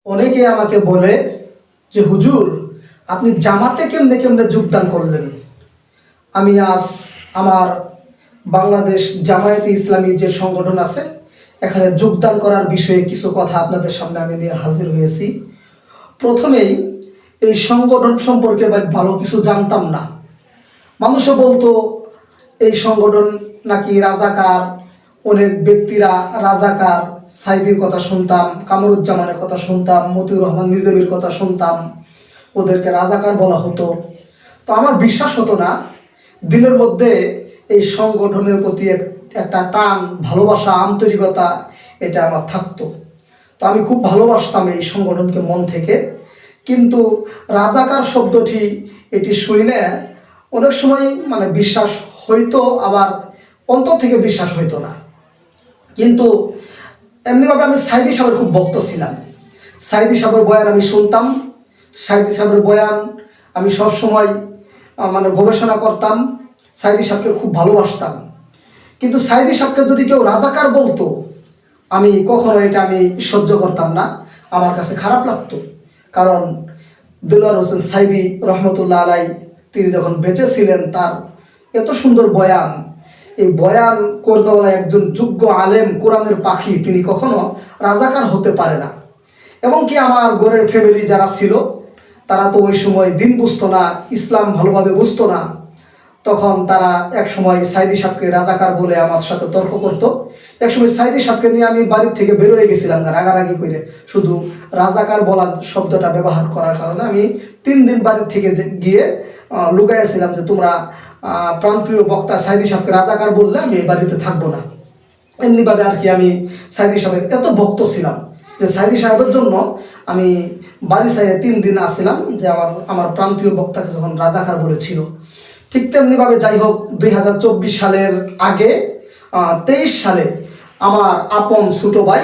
অনেকে আমাকে বলে যে হুজুর আপনি জামাতে কেমনে কেমনে যোগদান করলেন। আমি আজ আমার বাংলাদেশ জামায়াতে ইসলামী যে সংগঠন আছে এখানে যোগদান করার বিষয়ে কিছু কথা আপনাদের সামনে আমি নিয়ে হাজির হয়েছি। প্রথমেই এই সংগঠন সম্পর্কে ভালো কিছু জানতাম না। মানুষও বলতো এই সংগঠন নাকি রাজাকার, অনেক ব্যক্তিরা রাজাকার। সাইদির কথা শুনতাম, কামরুজ্জামানের কথা শুনতাম, মতিউর রহমান নিজামীর কথা শুনতাম, ওদেরকে রাজাকার বলা হতো। তো আমার বিশ্বাস হতো না, দিলের মধ্যে এই সংগঠনের প্রতি একটা টান, ভালোবাসা, আন্তরিকতা এটা আমার থাকতো। তো আমি খুব ভালোবাসতাম এই সংগঠনকে মন থেকে। কিন্তু রাজাকার শব্দটি এটি শুনে অনেক সময় বিশ্বাস হইতো, আবার অন্তর থেকে বিশ্বাস হইতো না। কিন্তু এমনিভাবে আমি সাইদি সাহেবের খুব ভক্ত ছিলাম। সাইদি সাহেবের বয়ান আমি শুনতাম, সাইদি সাহেবের বয়ান আমি সবসময় গবেষণা করতাম, সাইদি সাহেবকে খুব ভালোবাসতাম। কিন্তু সাইদি সাহেবকে যদি কেউ রাজাকার বলতো, আমি কখনো এটা আমি সহ্য করতাম না, আমার কাছে খারাপ লাগতো। কারণ দেলোয়ার হোসেন সাইদি রহমতুল্লাহ আলাই তিনি যখন বেঁচে ছিলেন, তার এত সুন্দর বয়ান, এই বয়ান করনেওয়ালা একজন যোগ্য আলেম, কোরআনের পাখি, তিনি কখনো রাজাকার হতে পারে না। এবং কি আমার ঘরের ফ্যামিলি যারা ছিল তারা তো ওই সময় দিন বুঝতো না, ইসলাম ভালোভাবে বুঝতো না। তখন তারা এক সময় সাইদি সাহেবকে রাজাকার বলে আমার সাথে তর্ক করতো। একসময় সাইদি সাহেবকে নিয়ে আমি বাড়ির থেকে বেরোয় গেছিলাম রাগারাগি করে, শুধু রাজাকার বলার শব্দটা ব্যবহার করার কারণে। আমি 3 দিন বাড়ির থেকে গিয়ে লুকাইয়াছিলাম যে তোমরা প্রাণপ্রিয় বক্তা সাইদি সাহেবকে রাজাকার বললে আমি এই বাড়িতে থাকবো না। এমনিভাবে আর কি আমি সাইদি সাহেবের এত ভক্ত ছিলাম যে সাইদি সাহেবের জন্য আমি বাড়ি সাইডে 3 দিন আসছিলাম, যে আমার প্রাণপ্রিয় বক্তাকে যখন রাজাকার বলেছিল। ঠিক তেমনিভাবে যাই হোক, 2024 সালের আগে 23 সালে আমার আপন ছোট ভাই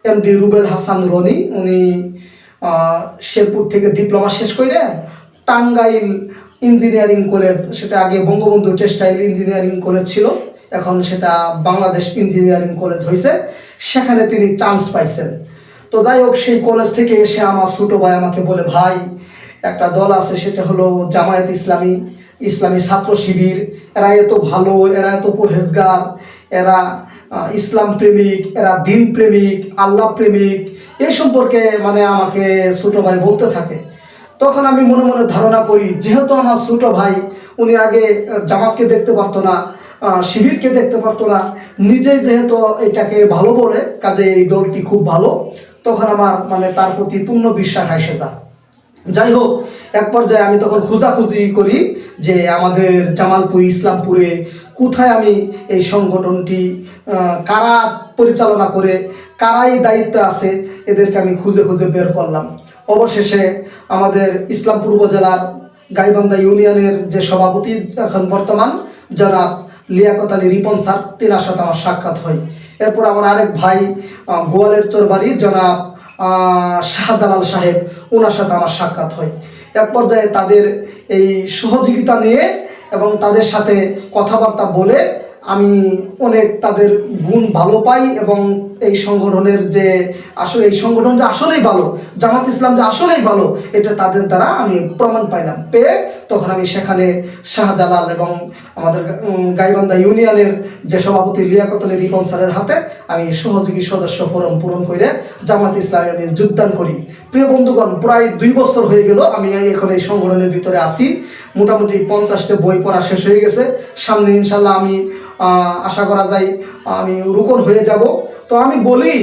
এমডি রুবেল হাসান রনি, উনি শেরপুর থেকে ডিপ্লোমা শেষ করে টাঙ্গাইল ইঞ্জিনিয়ারিং কলেজ, সেটা আগে বঙ্গবন্ধু টেক্সটাইল ইঞ্জিনিয়ারিং কলেজ ছিল, এখন সেটা বাংলাদেশ ইঞ্জিনিয়ারিং কলেজ হয়েছে, সেখানে তিনি চান্স পাইছেন। তো যাই হোক, সেই কলেজ থেকে এসে আমার ছোট ভাই আমাকে বলে, ভাই একটা দল আছে, সেটা হলো জামায়াত ইসলামী, ইসলামী ছাত্র শিবির, এরা এত ভালো, এরা এত পরহেজগার, এরা ইসলাম প্রেমিক, এরা দিন প্রেমিক, আল্লাহ প্রেমিক, এই সম্পর্কে আমাকে ছোট ভাই বলতে থাকে। তখন আমি মনে মনে ধারণা করি, যেহেতু আমার ছোট ভাই উনি আগে জামাতকে দেখতে পারতো না, শিবিরকে দেখতে পারতো না, নিজেই যেহেতু এটাকে ভালো বলে, কাজে এই দলটি খুব ভালো, তখন আমার তার প্রতি পূর্ণ বিশ্বাস এসে যায়। যাই হোক, এক পর্যায়ে আমি তখন খোঁজাখুঁজি করি যে আমাদের জামালপুর ইসলামপুরে কোথায় আমি এই সংগঠনটি কারা পরিচালনা করে, কারাই দায়িত্ব আছে, এদেরকে আমি খুঁজে খুঁজে বের করলাম। অবশেষে আমাদের ইসলামপুর উপজেলার গাইবান্ধা ইউনিয়নের যে সভাপতি এখন বর্তমান জনাব লিয়াকত আলী রিপন স্যার, তেনার সাথে আমার সাক্ষাৎ হয়। এরপর আমার আরেক ভাই গোয়ালের চরবাড়ি জনাব শাহজালাল সাহেব, ওনার সাথে আমার সাক্ষাৎ হয়। এক পর্যায়ে তাদের এই সহযোগিতা নিয়ে এবং তাদের সাথে কথাবার্তা বলে আমি অনেক তাদের গুণ ভালো পাই, এবং এই সংগঠনের যে আসলে এই সংগঠন যে আসলেই ভালো, জামাত ইসলাম যে আসলেই ভালো, এটা তাদের দ্বারা আমি প্রমাণ পাইলাম। পেয়ে তখন আমি সেখানে শাহজালাল এবং আমাদের গাইবান্ধা ইউনিয়নের যে সভাপতি লিয়াকত আলী রিপন স্যারের হাতে আমি সহযোগী সদস্য ফরম পূরণ করে জামাত ইসলামে আমি যোগদান করি। প্রিয় বন্ধুগণ, প্রায় 2 বছর হয়ে গেল আমি এখন এই সংগঠনের ভিতরে আছি। মোটামুটি 50টা বই পড়া শেষ হয়ে গেছে। সামনে ইনশাল্লাহ আমি আশা করা যায় আমি রুকন হয়ে যাব। তো আমি বলি,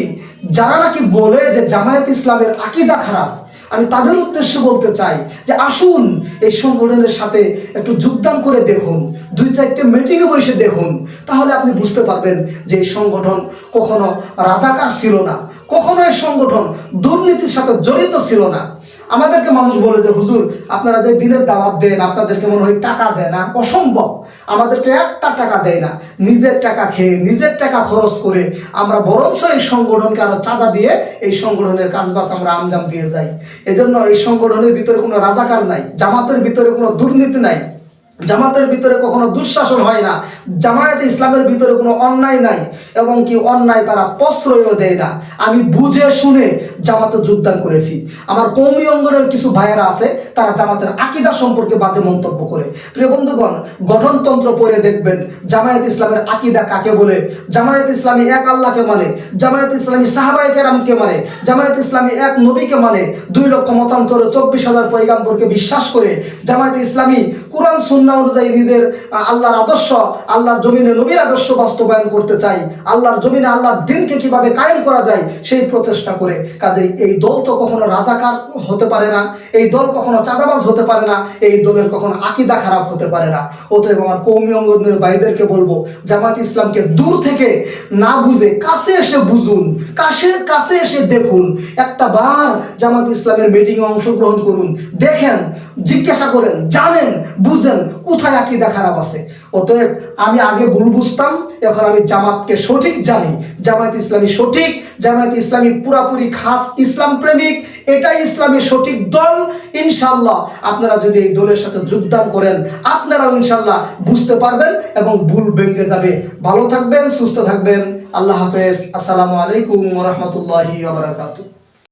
যারা নাকি বলে যে জামায়াত ইসলামের আকীদা খারাপ, আমি তাদের উদ্দেশ্যে বলতে চাই যে আসুন এই সংগঠনের সাথে একটু যোগদান করে দেখুন, 2-4টে মিটিংয়ে বসে দেখুন, তাহলে আপনি বুঝতে পারবেন যে এই সংগঠন কখনো রাজাকার ছিল না, কখনো এই সংগঠন দুর্নীতির সাথে জড়িত ছিল না। আমাদেরকে মানুষ বলে যে হুজুর আপনারা যে দিনের দাওয়াত দেন, আপনাদেরকে মনে হয় টাকা দেয় না। অসম্ভব, আমাদেরকে একটা টাকা দেয় না, নিজের টাকা খেয়ে, নিজের টাকা খরচ করে আমরা বরঞ্চ এই সংগঠনকে আরো চাঁদা দিয়ে এই সংগঠনের কাজবাজ আমরা আঞ্জাম দিয়ে যাই। এজন্য এই সংগঠনের ভিতরে কোনো রাজাকার নাই, জামাতের ভিতরে কোনো দুর্নীতি নাই। জামাতের ভিতরে কখনো দুঃশাসন হয় না, জামায়াতে ইসলামের ভিতরে কোনো অন্যায় নাই, এবং কি অন্যায় তারা প্রশ্রয়ও দেয় না। আমি বুঝে শুনে জামাতে যোগদান করেছি। আমার কওমি অঙ্গনের কিছু ভাইয়েরা আছে, তারা জামাতের আকীদা সম্পর্কে বাজে মন্তব্য করে। প্রিয় বন্ধুগণ, গঠনতন্ত্র পড়ে দেখবেন জামায়াত ইসলামের আকীদা কাকে বলে। জামায়াত ইসলামী এক আল্লাহকে মানে, জামায়াত ইসলামী সাহাবায়ে কেরামকে মানে, জামায়াত ইসলামী এক নবীকে মানে, 2 লক্ষ মতান্তরে 24,000 পয়গাম্বরকে বিশ্বাস করে। জামায়াত ইসলামী কোরআন সুন্নাহ অনুযায়ী নিজের আল্লাহর আদর্শ, আল্লাহর জমিনে নবীর আদর্শ বাস্তবায়ন করতে চাই। আল্লাহর জমিনে আল্লাহর দিনকে কিভাবে কায়েম করা যায় সেই প্রচেষ্টা করে। কাজেই এই দল তো কখনো রাজাকার হতে পারে না, এই দল কখনো চাঁদাবাজ হতে পারে না, এই দলের কখনো আকীদা খারাপ হতে পারে না। অতএব আমার কওমি অঙ্গনের ভাইদেরকে বলবো, জামাত ইসলামকে দূর থেকে না বুঝে কাছে এসে বুঝুন, কাছে এসে দেখুন। একটা বার জামাত ইসলামের মিটিংয়ে অংশগ্রহণ করুন, দেখেন, জিজ্ঞাসা করেন, জানেন, বুঝেন কোথায় আকীদা খারাপ আছে। অতএব আমি আগে ভুল বুঝতাম, এখন আমি জামাতকে সঠিক জানি। জামায়াত ইসলামী সঠিক, জামায়াত ইসলামী পুরাপুরি খাস ইসলাম প্রেমিক, এটাই ইসলামের সঠিক দল। ইনশাআল্লাহ আপনারা যদি এই দলের সাথে যোগদান করেন, আপনারাও ইনশাআল্লাহ বুঝতে পারবেন এবং ভুল ভেঙে যাবে। ভালো থাকবেন, সুস্থ থাকবেন। আল্লাহ হাফেজ। আসসালামু আলাইকুম ওয়া রাহমাতুল্লাহি ওয়া বারাকাতুহু।